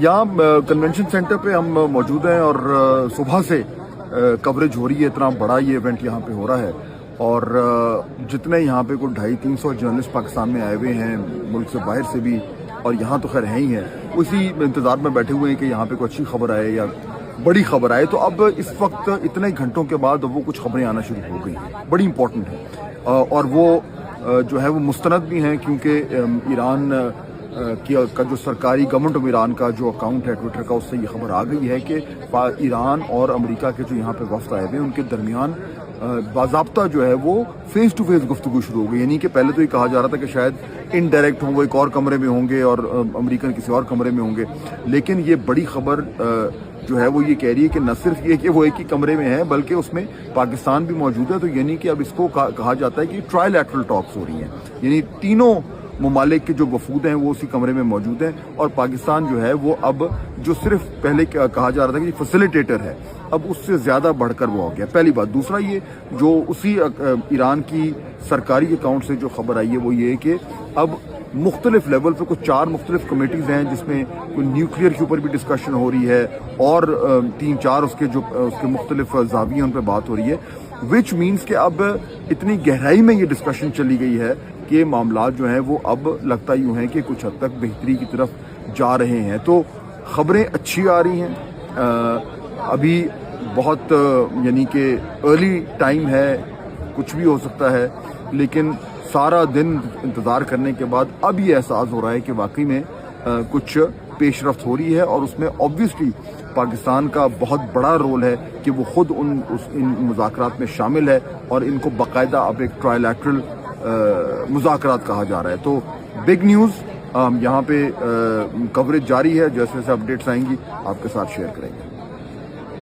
यहाँ convention centre पे हम मौजूद हैं और सुबह से कवरेज हो रही है। इतना बड़ा ये इवेंट यहाँ पे हो रहा है और जितने यहाँ पे कोई 250-300 जर्नलिस्ट पाकिस्तान में आए हुए हैं, मुल्क से बाहर से भी, और यहाँ तो खैर हैं ही हैं, उसी इंतज़ार में बैठे हुए हैं कि यहाँ पे कोई अच्छी खबर आए या बड़ी खबर आए। तो अब इस वक्त इतने घंटों के बाद वो कुछ खबरें आना शुरू हो गई हैं, बड़ी इंपॉर्टेंट है और वो जो है वो मुस्तनद भी हैं, क्योंकि ईरान का जो सरकारी गवर्नमेंट ऑफ ईरान का जो अकाउंट है ट्विटर का, उससे ये खबर आ गई है कि ईरान और अमेरिका के जो यहाँ पे वफ्द आए हुए हैं उनके दरमियान बाज़ाब्ता जो है वो फेस टू फेस गुफ्तगू शुरू हो गई। यानी कि पहले तो ये कहा जा रहा था कि शायद इनडायरेक्ट हों, वो एक और कमरे में होंगे और अमेरिकन किसी और कमरे में होंगे, लेकिन ये बड़ी खबर जो है वो ये कह रही है कि न सिर्फ ये कि वो एक ही कमरे में है बल्कि उसमें पाकिस्तान भी मौजूद है। तो यानी कि अब इसको कहा जाता है कि ट्राइलैटरल टॉक्स हो रही हैं, यानी तीनों ममालिक के जो वफूद हैं वो उसी कमरे में मौजूद हैं और पाकिस्तान जो है वो अब जो सिर्फ पहले कहा जा रहा था कि फैसिलिटेटर है, अब उससे ज़्यादा बढ़कर वो हो गया। पहली बात। दूसरा, ये जो उसी ईरान की सरकारी अकाउंट से जो खबर आई है वो ये है कि अब मुख्तलिफ लेवल पर कुछ 4 मुख्तलिफ कमेटीज़ हैं जिसमें कोई न्यूक्लियर के ऊपर भी डिस्कशन हो रही है और 3-4 उसके मुख्तलिफ ज़ाविये उन पर बात हो रही है, विच मीन्स कि अब इतनी गहराई में ये डिस्कशन चली गई है कि मामलात जो हैं वो अब लगता यूँ हैं कि कुछ हद तक बेहतरी की तरफ जा रहे हैं। तो ख़बरें अच्छी आ रही हैं। अभी बहुत यानी कि अर्ली टाइम है, कुछ भी हो सकता है, लेकिन सारा दिन इंतज़ार करने के बाद अब ये एहसास हो रहा है कि वाकई में कुछ पेशरफ्त हो रही है और उसमें ऑब्वियसली पाकिस्तान का बहुत बड़ा रोल है कि वो खुद इन मुज़ाकरात में शामिल है और इनको बाकायदा अब एक ट्राइलैटरल मुज़ाकरात कहा जा रहा है। तो बिग न्यूज़, यहाँ पे कवरेज जारी है, जैसे जैसे अपडेट्स आएंगी आपके साथ शेयर करेंगे।